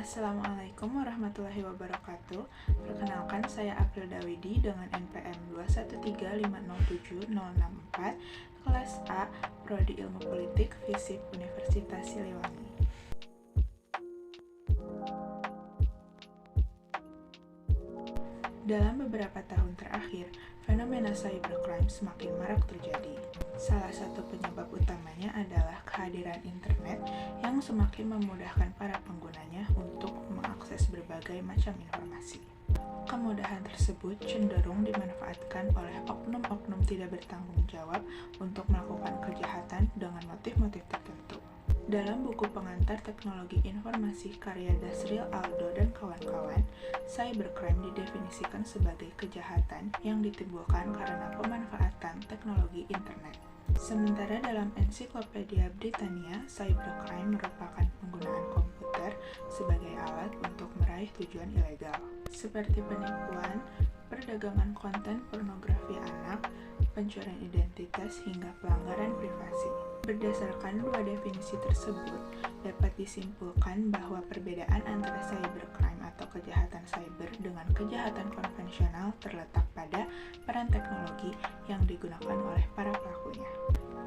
Assalamualaikum warahmatullahi wabarakatuh. Perkenalkan, saya April Dawidi dengan NPM 213507064, kelas A, Prodi Ilmu Politik, FISIP, Universitas Siliwangi. Dalam beberapa tahun terakhir, fenomena cybercrime semakin marak terjadi. Salah satu penyebab utamanya adalah kehadiran internet yang semakin memudahkan para penggunanya untuk mengakses berbagai macam informasi. Kemudahan tersebut cenderung dimanfaatkan oleh oknum-oknum tidak bertanggung jawab untuk melakukan kejahatan dengan motif-motif tertentu. Dalam buku pengantar teknologi informasi karya Dasril Aldo dan kawan-kawan, cybercrime didefinisikan sebagai kejahatan yang ditimbulkan karena pemanfaatan teknologi internet. Sementara dalam Ensiklopedia Britania, cybercrime merupakan penggunaan komputer sebagai alat untuk meraih tujuan ilegal, seperti penipuan, perdagangan konten pornografi anak, pencurian identitas, hingga pelanggaran privasi. Berdasarkan dua definisi tersebut, dapat disimpulkan bahwa perbedaan antara cybercrime atau kejahatan cyber dengan kejahatan konvensional terletak pada peran teknologi yang digunakan oleh para pelakunya.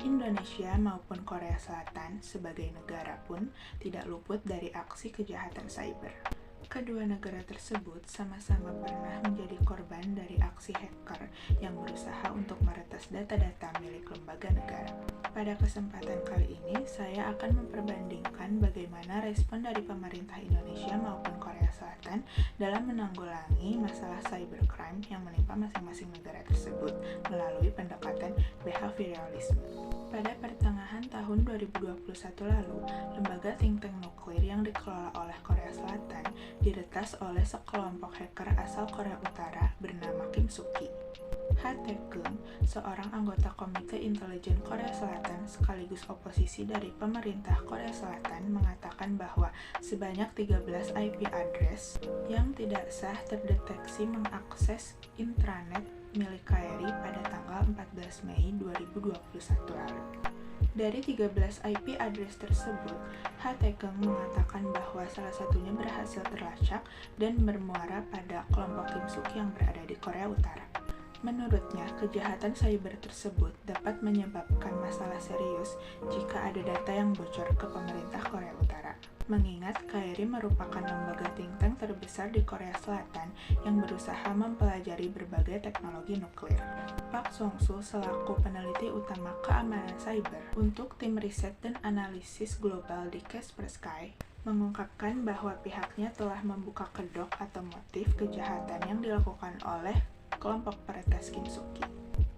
Indonesia maupun Korea Selatan sebagai negara pun tidak luput dari aksi kejahatan cyber. Kedua negara tersebut sama-sama pernah menjadi korban dari aksi hacker yang berusaha untuk meretas data-data milik lembaga negara. Pada kesempatan kali ini, saya akan memperbandingkan bagaimana respon dari pemerintah Indonesia maupun Korea Selatan dalam menanggulangi masalah cybercrime yang menimpa masing-masing negara tersebut melalui pendekatan behavioralisme. Pada pertengahan tahun 2021 lalu, lembaga think tank nuklir yang dikelola oleh Korea Selatan diretas oleh sekelompok hacker asal Korea Utara bernama Kim Soo-ki. Ha Tae-keun, seorang anggota Komite Intelijen Korea Selatan sekaligus oposisi dari pemerintah Korea Selatan, mengatakan bahwa sebanyak 13 IP address yang tidak sah terdeteksi mengakses intranet milik KRI pada tanggal 14 Mei 2021 lalu. Dari 13 IP address tersebut, Ha Tae-keun mengatakan bahwa salah satunya berhasil terlacak dan bermuara pada kelompok Kim Soo-ki yang berada di Korea Utara. Menurutnya, kejahatan cyber tersebut dapat menyebabkan masalah serius jika ada data yang bocor ke pemerintah Korea Utara. Mengingat KRI merupakan lembaga think tank terbesar di Korea Selatan yang berusaha mempelajari berbagai teknologi nuklir. Pak Song-su selaku peneliti utama keamanan cyber untuk tim riset dan analisis global di Kaspersky mengungkapkan bahwa pihaknya telah membuka kedok atau motif kejahatan yang dilakukan oleh kelompok peretas Kim Soo-ki.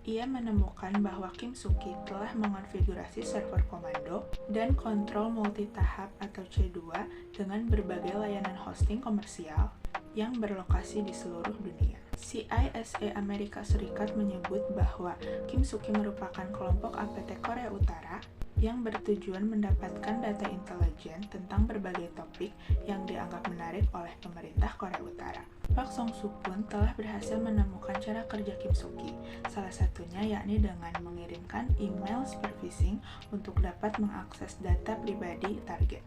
Ia menemukan bahwa Kim Soo-ki telah mengonfigurasi server komando dan kontrol multitahap atau C2 dengan berbagai layanan hosting komersial yang berlokasi di seluruh dunia. CISA Amerika Serikat menyebut bahwa Kim Soo-ki merupakan kelompok APT Korea Utara yang bertujuan mendapatkan data intelijen tentang berbagai topik yang dianggap menarik oleh pemerintah Korea Utara. Pak Song-su pun telah berhasil menemukan cara kerja Kim Soo-ki, salah satunya yakni dengan mengirimkan email spear phishing untuk dapat mengakses data pribadi target.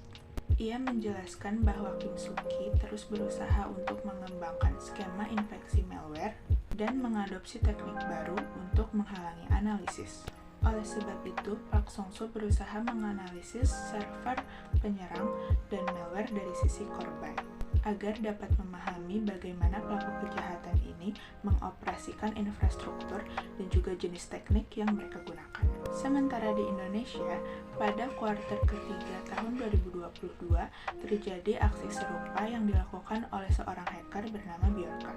Ia menjelaskan bahwa Kim Soo-ki terus berusaha untuk mengembangkan skema infeksi malware dan mengadopsi teknik baru untuk menghalangi analisis. Oleh sebab itu, Pak Song-su berusaha menganalisis server penyerang dan malware dari sisi korban, agar dapat memahami bagaimana pelaku kejahatan ini mengoperasikan infrastruktur dan juga jenis teknik yang mereka gunakan. Sementara di Indonesia, pada kuartal ketiga tahun 2022, terjadi aksi serupa yang dilakukan oleh seorang hacker bernama Bjorka.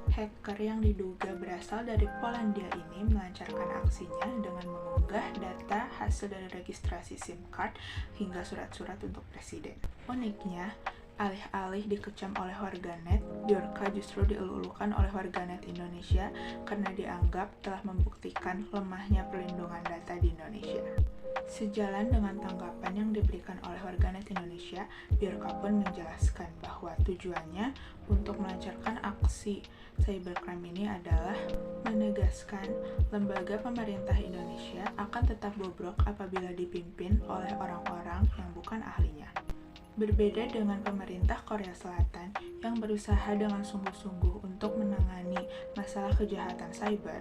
Hacker yang diduga berasal dari Polandia ini melancarkan aksinya dengan mengunggah data hasil dari registrasi SIM card hingga surat-surat untuk presiden. Uniknya, alih-alih dikecam oleh warganet, Bjorka justru dielulukan oleh warganet Indonesia karena dianggap telah membuktikan lemahnya perlindungan data di Indonesia. Sejalan dengan tanggapan yang diberikan oleh warganet Indonesia, Bjorka pun menjelaskan bahwa tujuannya untuk melancarkan aksi cybercrime ini adalah menegaskan lembaga pemerintah Indonesia akan tetap bobrok apabila dipimpin oleh orang-orang yang bukan ahlinya. Berbeda dengan pemerintah Korea Selatan yang berusaha dengan sungguh-sungguh untuk menangani masalah kejahatan cyber,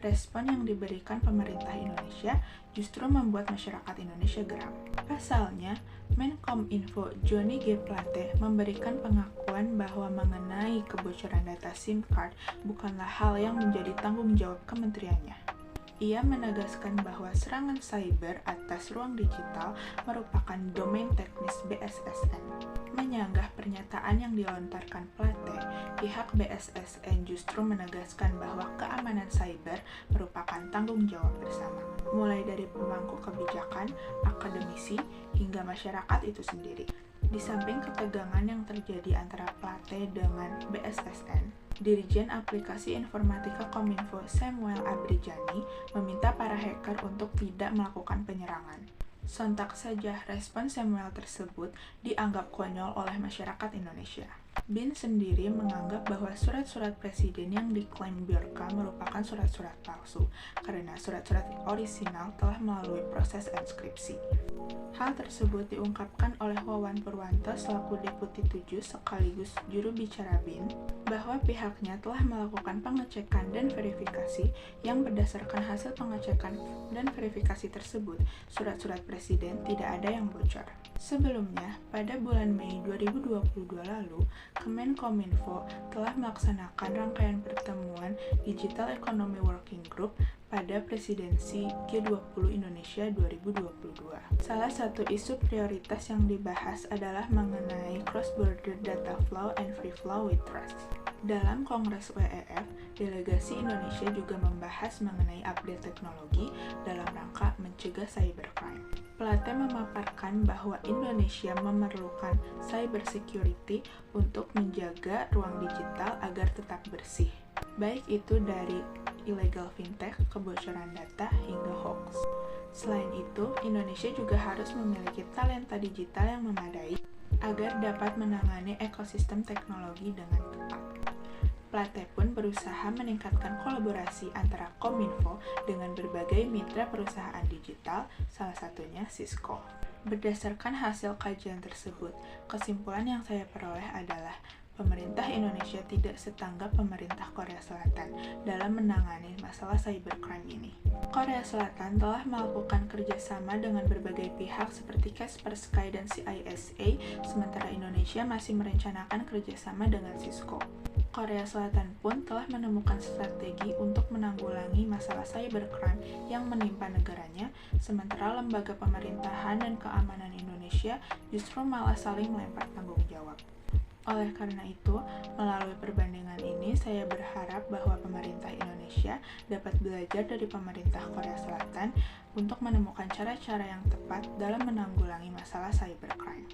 respon yang diberikan pemerintah Indonesia justru membuat masyarakat Indonesia geram. Pasalnya, Menkominfo Johnny G. Plate memberikan pengakuan bahwa mengenai kebocoran data SIM card bukanlah hal yang menjadi tanggung jawab kementeriannya. Ia menegaskan bahwa serangan cyber atas ruang digital merupakan domain teknis BSSN. Menyanggah pernyataan yang dilontarkan Plate, pihak BSSN justru menegaskan bahwa keamanan cyber merupakan tanggung jawab bersama, mulai dari pemangku kebijakan, akademisi, hingga masyarakat itu sendiri. Di samping ketegangan yang terjadi antara Plate dengan BSSN, Dirjen Aplikasi Informatika Kominfo Samuel Abrijani meminta para hacker untuk tidak melakukan penyerangan. Sontak saja respon Samuel tersebut dianggap konyol oleh masyarakat Indonesia. BIN sendiri menganggap bahwa surat-surat presiden yang diklaim Bjorka merupakan surat-surat palsu karena surat-surat orisinal telah melalui proses enskripsi. Hal tersebut diungkapkan oleh Wawan Purwanto selaku Deputi 7 sekaligus juru bicara BIN bahwa pihaknya telah melakukan pengecekan dan verifikasi yang berdasarkan hasil pengecekan dan verifikasi tersebut, surat-surat presiden tidak ada yang bocor. Sebelumnya, pada bulan Mei 2022 lalu, Kemenkominfo telah melaksanakan rangkaian pertemuan Digital Economy Working Group pada presidensi G20 Indonesia 2022. Salah satu isu prioritas yang dibahas adalah mengenai cross-border data flow and free flow with trust. Dalam Kongres WEF, delegasi Indonesia juga membahas mengenai update teknologi dalam rangka mencegah cybercrime. Plate memaparkan bahwa Indonesia memerlukan cyber security untuk menjaga ruang digital agar tetap bersih, baik itu dari illegal fintech, kebocoran data, hingga hoax. Selain itu, Indonesia juga harus memiliki talenta digital yang memadai agar dapat menangani ekosistem teknologi dengan tepat. Plate pun berusaha meningkatkan kolaborasi antara Kominfo dengan berbagai mitra perusahaan digital, salah satunya Cisco. Berdasarkan hasil kajian tersebut, kesimpulan yang saya peroleh adalah pemerintah Indonesia tidak setanggap pemerintah Korea Selatan dalam menangani masalah cybercrime ini. Korea Selatan telah melakukan kerjasama dengan berbagai pihak seperti Kaspersky dan CISA, sementara Indonesia masih merencanakan kerjasama dengan Cisco. Korea Selatan pun telah menemukan strategi untuk menanggulangi masalah cybercrime yang menimpa negaranya, sementara lembaga pemerintahan dan keamanan Indonesia justru malah saling melempar tanggung jawab. Oleh karena itu, melalui perbandingan ini, saya berharap bahwa pemerintah Indonesia dapat belajar dari pemerintah Korea Selatan untuk menemukan cara-cara yang tepat dalam menanggulangi masalah cybercrime.